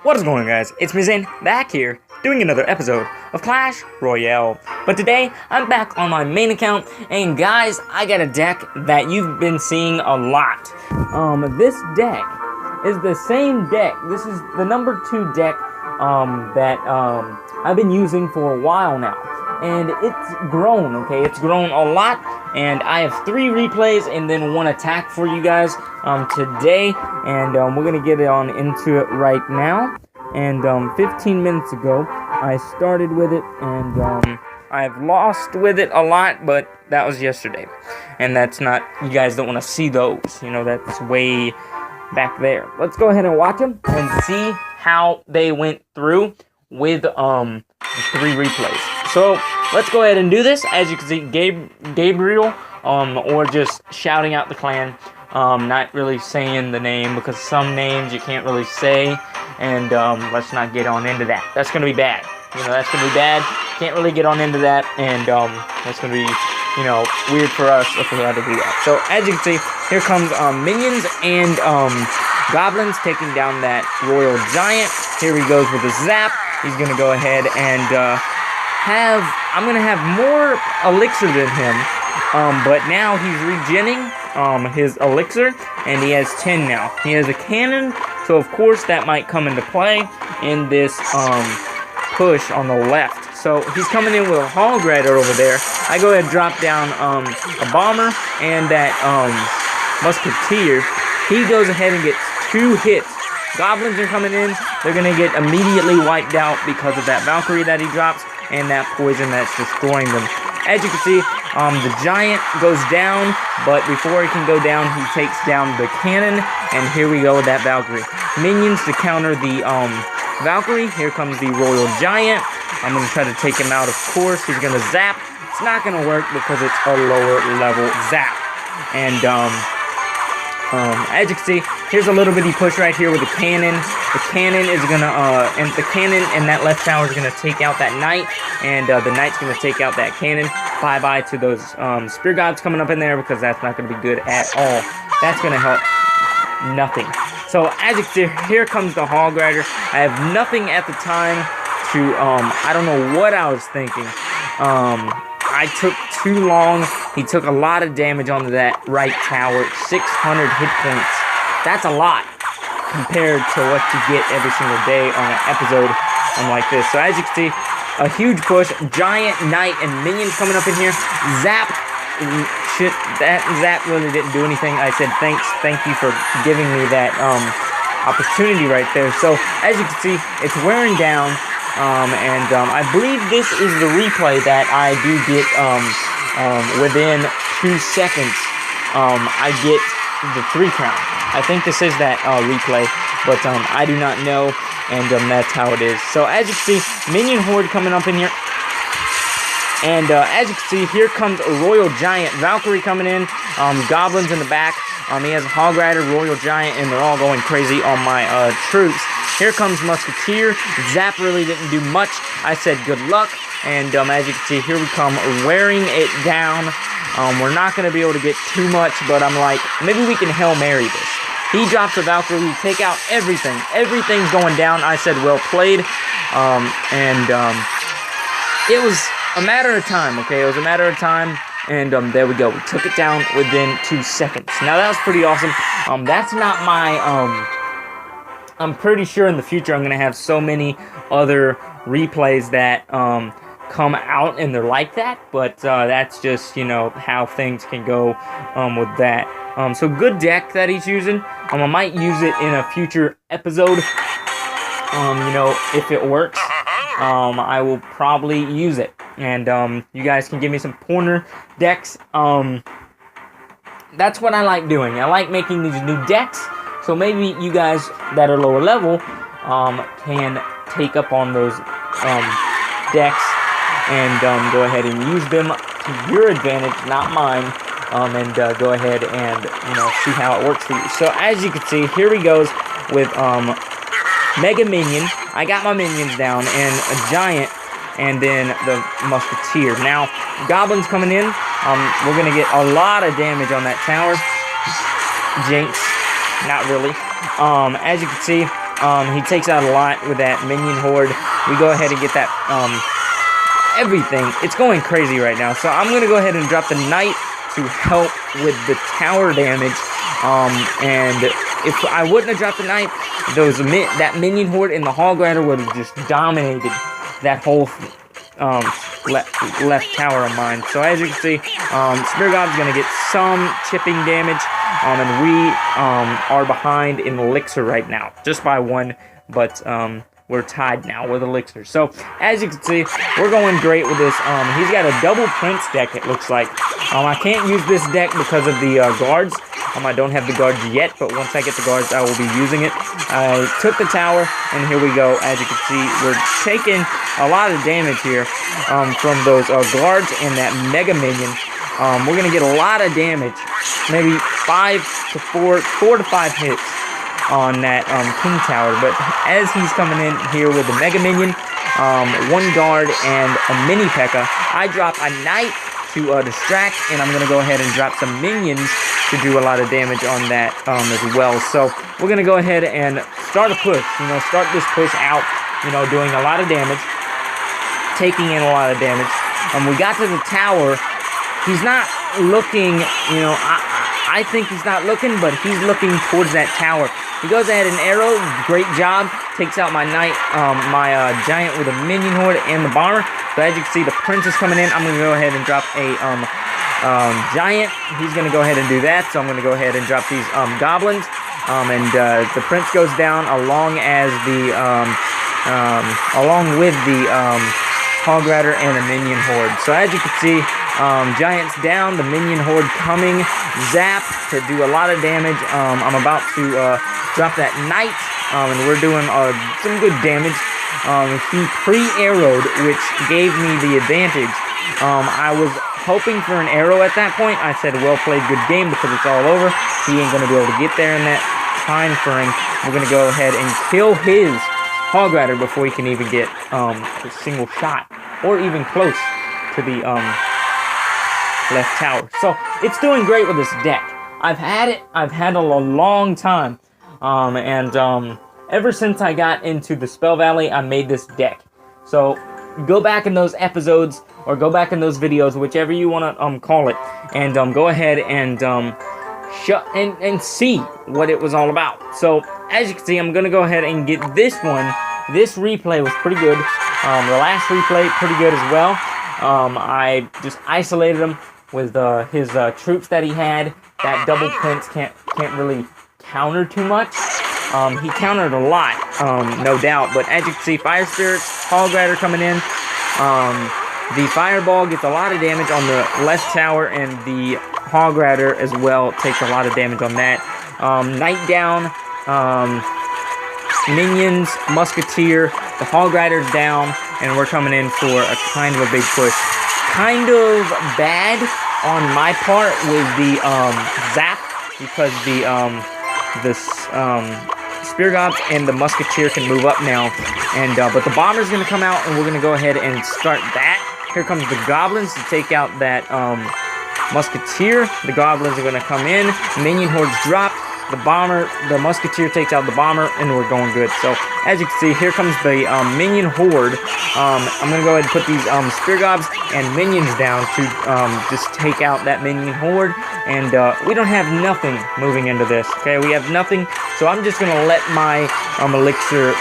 What is going on, guys? It's me Zane, back here, doing another episode of Clash Royale. But today, I'm back on my main account, and guys, I got a deck that you've been seeing a lot. This deck is the same deck. This is the number 2 deck, that, I've been using for a while now. And it's grown, okay? It's grown a lot, and I have 3 replays and then 1 attack for you guys today, and we're gonna get on into it right now. And 15 minutes ago, I started with it, and I've lost with it a lot, but that was yesterday, and that's not, you guys don't want to see those, you know, that's way back there. Let's go ahead and watch them and see how they went through with 3 replays. So let's go ahead and do this. As you can see, Gabriel, or just shouting out the clan, not really saying the name because some names you can't really say, and let's not get on into that. That's gonna be bad. You know, that's gonna be bad. Can't really get on into that, and that's gonna be, you know, weird for us if we had to do that. So as you can see, here comes minions and goblins taking down that royal giant. Here he goes with the zap. He's gonna go ahead and I'm gonna have more elixir than him, but now he's regenning his elixir, and he has 10 now. He has a cannon, so of course that might come into play in this push on the left. So he's coming in with a hog rider over there. I go ahead and drop down a bomber and that musketeer. He goes ahead and gets 2 hits. Goblins are coming in. They're gonna get immediately wiped out because of that Valkyrie that he drops and that poison that's destroying them. As you can see, the giant goes down, but before he can go down, he takes down the cannon, and here we go with that Valkyrie. Minions to counter the Valkyrie. Here comes the royal giant. I'm going to try to take him out, of course. He's going to zap. It's not going to work because it's a lower level zap. And as you can see, here's a little bitty push right here with the cannon. The cannon is gonna, and the cannon and that left tower is gonna take out that knight, and the knight's gonna take out that cannon. Bye-bye to those spear gods coming up in there, because that's not gonna be good at all. That's gonna help nothing. So as you can see, here comes the hog rider. I have nothing at the time to, I don't know what I was thinking. I took too long. He took a lot of damage onto that right tower. 600 hit points. That's a lot compared to what you get every single day on an episode like this. So as you can see, a huge push. Giant knight and minions coming up in here. Zap. Shit, that zap really didn't do anything. I said thank you for giving me that opportunity right there. So as you can see, it's wearing down. I believe this is the replay that I do get, within 2 seconds, I get the 3 count. I think this is that, replay, but, I do not know, and, that's how it is. So, as you can see, minion horde coming up in here, and, as you can see, here comes a royal giant Valkyrie coming in, goblins in the back. He has a hog rider, royal giant, and they're all going crazy on my, troops. Here comes Musketeer. Zap really didn't do much. I said good luck. And as you can see, here we come, wearing it down. We're not going to be able to get too much, but I'm like, maybe we can Hail Mary this. He drops a Valkyrie, take out everything. Everything's going down. I said well played. It was a matter of time, okay? It was a matter of time. And there we go. We took it down within 2 seconds. Now, that was pretty awesome. That's not my... I'm pretty sure in the future I'm going to have so many other replays that come out and they're like that, but that's just, you know, how things can go with that. So good deck that he's using. I might use it in a future episode. You know, if it works, I will probably use it. And you guys can give me some pointer decks. That's what I like doing. I like making these new decks. So maybe you guys that are lower level can take up on those decks and go ahead and use them to your advantage, not mine, and go ahead and, you know, see how it works for you. So as you can see, here he goes with Mega Minion. I got my minions down, and a giant, and then the musketeer. Now, goblins coming in. We're going to get a lot of damage on that tower. Jinx. Not really. As you can see, He takes out a lot with that minion horde. We go ahead and get that, everything. It's going crazy right now. So I'm going to go ahead and drop the knight to help with the tower damage. And if I wouldn't have dropped the knight, that minion horde and the hog rider would have just dominated that whole left tower of mine. So as you can see, Spear God's going to get some chipping damage, and we are behind in elixir right now, just by 1, but we're tied now with elixir. So as you can see, we're going great with this. He's got a double prince deck, it looks like. I can't use this deck because of the guards. I don't have the guards yet, but once I get the guards, I will be using it. I took the tower, and here we go. As you can see, we're taking a lot of damage here from those guards and that mega minion. We're going to get a lot of damage, maybe 4 to 5 hits on that king tower. But as he's coming in here with the mega minion, 1 guard, and a mini P.E.K.K.A., I drop a knight to distract, and I'm going to go ahead and drop some minions to do a lot of damage on that as well. So we're going to go ahead and start a push, start this push out, doing a lot of damage, taking in a lot of damage. We got to the tower. He's not looking, I think he's not looking, but he's looking towards that tower. He goes ahead and arrow, great job, takes out my knight, my giant with a minion horde and the bomber. So as you can see, the prince is coming in. I'm going to go ahead and drop a giant. He's going to go ahead and do that, so I'm going to go ahead and drop these goblins. And the prince goes down along with the hog rider and the minion horde. So as you can see, giants down, the minion horde coming, zap to do a lot of damage. I'm about to drop that knight, and we're doing some good damage. He pre-arrowed, which gave me the advantage. I was hoping for an arrow at that point. I said, well played, good game, because it's all over. He ain't going to be able to get there in that time frame. We're going to go ahead and kill his hog rider before he can even get a single shot, or even close to the left tower. So it's doing great with this deck. I've had it a long time, and ever since I got into the Spell Valley, I made this deck. So go back in those episodes, or go back in those videos, whichever you want to call it, and go ahead and and see what it was all about. So as you can see, I'm gonna go ahead and get this one. This replay was pretty good. The last replay pretty good as well. I just isolated him with his troops that he had. That double prince can't really counter too much. He countered a lot, no doubt. But as you can see, fire spirits, hog rider coming in. The fireball gets a lot of damage on the left tower, and the hog rider as well takes a lot of damage on that. Knight down, minions, musketeer, the hog rider's down, and we're coming in for a kind of a big push. Kind of bad on my part with the zap, because the spear gods and the musketeer can move up now, and but the bomber's gonna come out, and we're gonna go ahead and start that. Here comes the goblins to take out that musketeer. The goblins are gonna come in. Minion hordes drop. The musketeer takes out the bomber, and we're going good. So as you can see, here comes the minion horde. I'm gonna go ahead and put these spear gobs and minions down to just take out that minion horde. And we don't have nothing moving into this. Okay, we have nothing. So I'm just gonna let my elixir,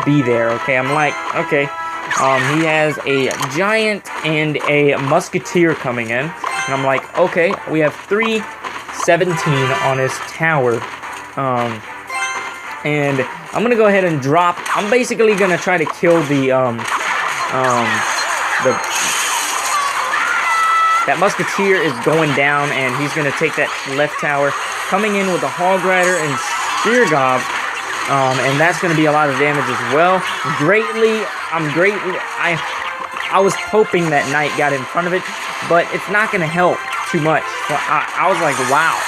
be there. Okay, I'm like, okay. He has a giant and a musketeer coming in, and I'm like, okay, we have 317 on his tower, and I'm gonna go ahead and drop. I'm basically gonna try to kill that musketeer is going down, and he's gonna take that left tower, coming in with a hog rider and spear gob. And that's going to be a lot of damage as well. I was hoping that knight got in front of it, but it's not going to help too much. So I was like, wow,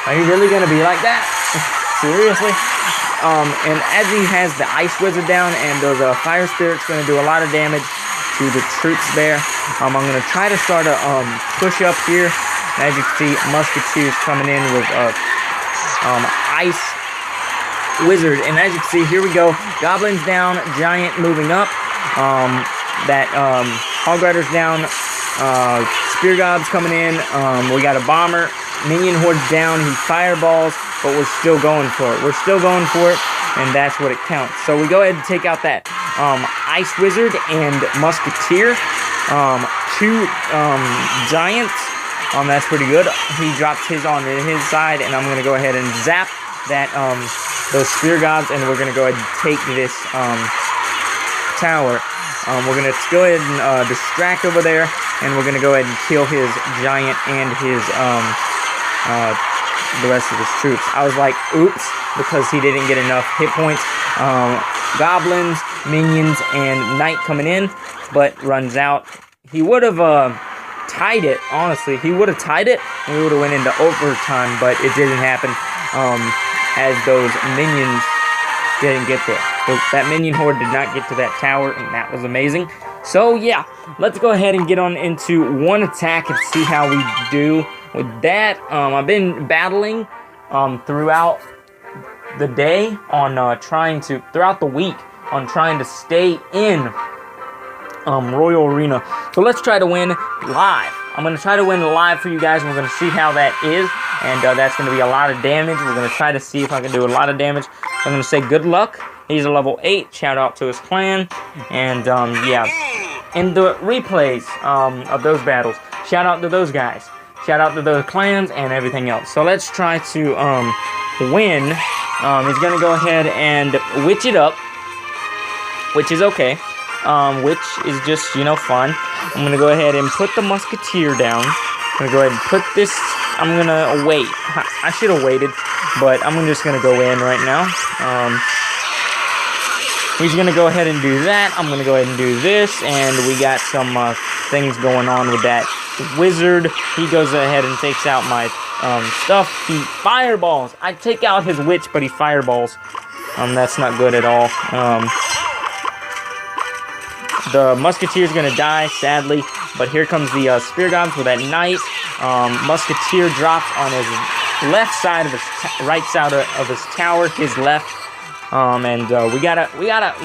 are you really going to be like that? Seriously? And as he has the ice wizard down, and those fire spirits going to do a lot of damage to the troops there. I'm going to try to start a push up here. As you can see, musketeers coming in with ice wizard. And as you can see, here we go. Goblins down, giant moving up. Hog Rider's down. Spear Gob's coming in. We got a bomber. Minion Horde's down. He fireballs, but we're still going for it. We're still going for it, and that's what it counts. So we go ahead and take out that Ice Wizard and Musketeer. Two giants. That's pretty good. He drops his on his side, and I'm gonna go ahead and zap that those Spear Gobs, and we're gonna go ahead and take this tower. We're gonna go ahead and distract over there, and we're gonna go ahead and kill his giant and his the rest of his troops. I was like, oops, because he didn't get enough hit points. Goblins, minions, and knight coming in, but runs out. He would have tied it, honestly. He would have tied it, and we would have went into overtime, but it didn't happen, as those minions didn't get there. That minion horde did not get to that tower, and that was amazing. So yeah, let's go ahead and get on into one attack and see how we do with that. I've been battling throughout the day on throughout the week on trying to stay in Royal Arena. So let's try to win live. I'm going to try to win live for you guys, and we're going to see how that is. And that's going to be a lot of damage. We're going to try to see if I can do a lot of damage. I'm going to say good luck. He's a level 8. Shout out to his clan. And yeah. And the replays of those battles. Shout out to those guys. Shout out to those clans and everything else. So let's try to win. He's going to go ahead and witch it up, which is okay. Which is just, you know, fun. I'm going to go ahead and put the Musketeer down. I'm going to go ahead and put this. I'm going to wait. I should have waited, but I'm just going to go in right now. He's going to go ahead and do that. I'm going to go ahead and do this, and we got some things going on with that wizard. He goes ahead and takes out my stuff. He fireballs. I take out his witch, but he fireballs. That's not good at all. The Musketeer's going to die, sadly, but here comes the Spear Gobs with that knight. Musketeer drops on his left side of his right side of his tower, his left. And we gotta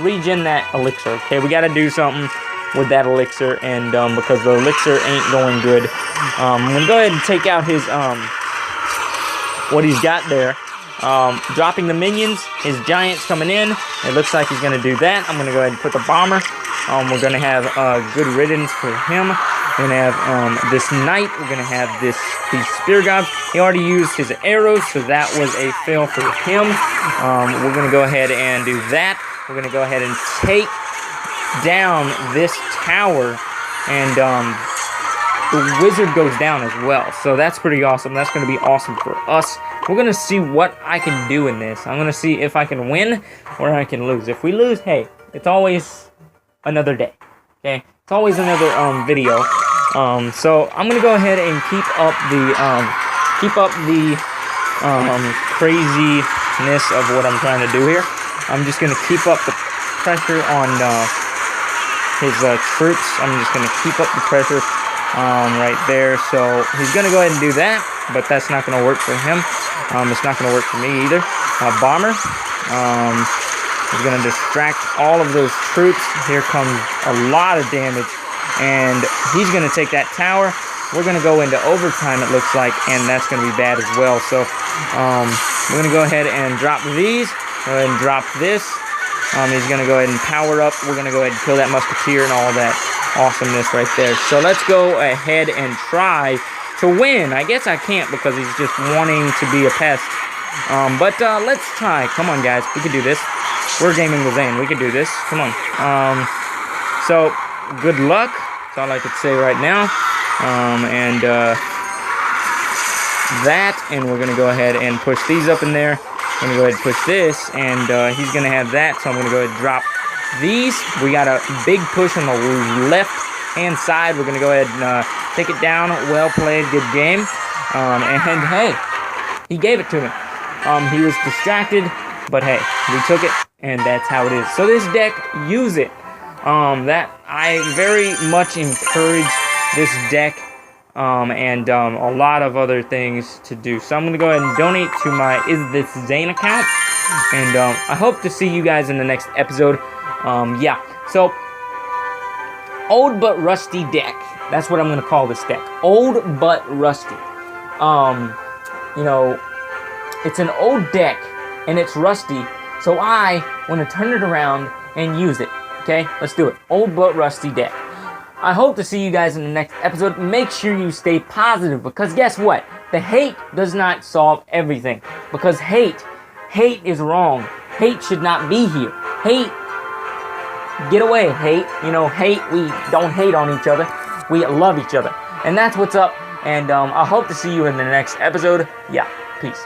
regen that elixir. Okay, we gotta do something with that elixir, and because the elixir ain't going good, I'm gonna go ahead and take out his what he's got there. Dropping the minions, his giants coming in. It looks like he's gonna do that. I'm gonna go ahead and put the bomber. We're gonna have good riddance for him. We're gonna have this knight. We're gonna have these Spear Gobs. He already used his arrows, so that was a fail for him. We're gonna go ahead and do that. We're gonna go ahead and take down this tower, and the wizard goes down as well. So that's pretty awesome. That's gonna be awesome for us. We're gonna see what I can do in this. I'm gonna see if I can win or I can lose. If we lose, hey, it's always another day. Okay, it's always another video. So I'm gonna go ahead and keep up the craziness of what I'm trying to do here. I'm just gonna keep up the pressure on his troops. I'm just gonna keep up the pressure right there. So he's gonna go ahead and do that, but that's not gonna work for him. It's not gonna work for me either. Bomber. He's going to distract all of those troops. Here comes a lot of damage, and he's going to take that tower. We're going to go into overtime, it looks like, and that's going to be bad as well. So we're going to go ahead and drop these. Go ahead and drop this. He's going to go ahead and power up. We're going to go ahead and kill that Musketeer and all that awesomeness right there. So let's go ahead and try to win. I guess I can't because he's just wanting to be a pest. But let's try. Come on, guys. We can do this. We're gaming with Zane. We can do this. Come on. So, good luck. That's all I could say right now. And we're going to go ahead and push these up in there. I'm going to go ahead and push this, and he's going to have that. So I'm going to go ahead and drop these. We got a big push on the left-hand side. We're going to go ahead and take it down. Well played. Good game. And hey, he gave it to me. He was distracted, but hey, we took it. And that's how it is. So this deck, use it. That I very much encourage this deck. and a lot of other things to do. So I'm going to go ahead and donate to my Is This Zane account. And I hope to see you guys in the next episode. Yeah, so old but rusty deck. That's what I'm going to call this deck. Old but rusty. You know, it's an old deck and it's rusty. So I want to turn it around and use it. Okay, let's do it. Old but rusty deck. I hope to see you guys in the next episode. Make sure you stay positive, because guess what? The hate does not solve everything. Because hate is wrong. Hate should not be here. Hate, get away, hate. You know, hate, we don't hate on each other. We love each other. And that's what's up. And I hope to see you in the next episode. Yeah, peace.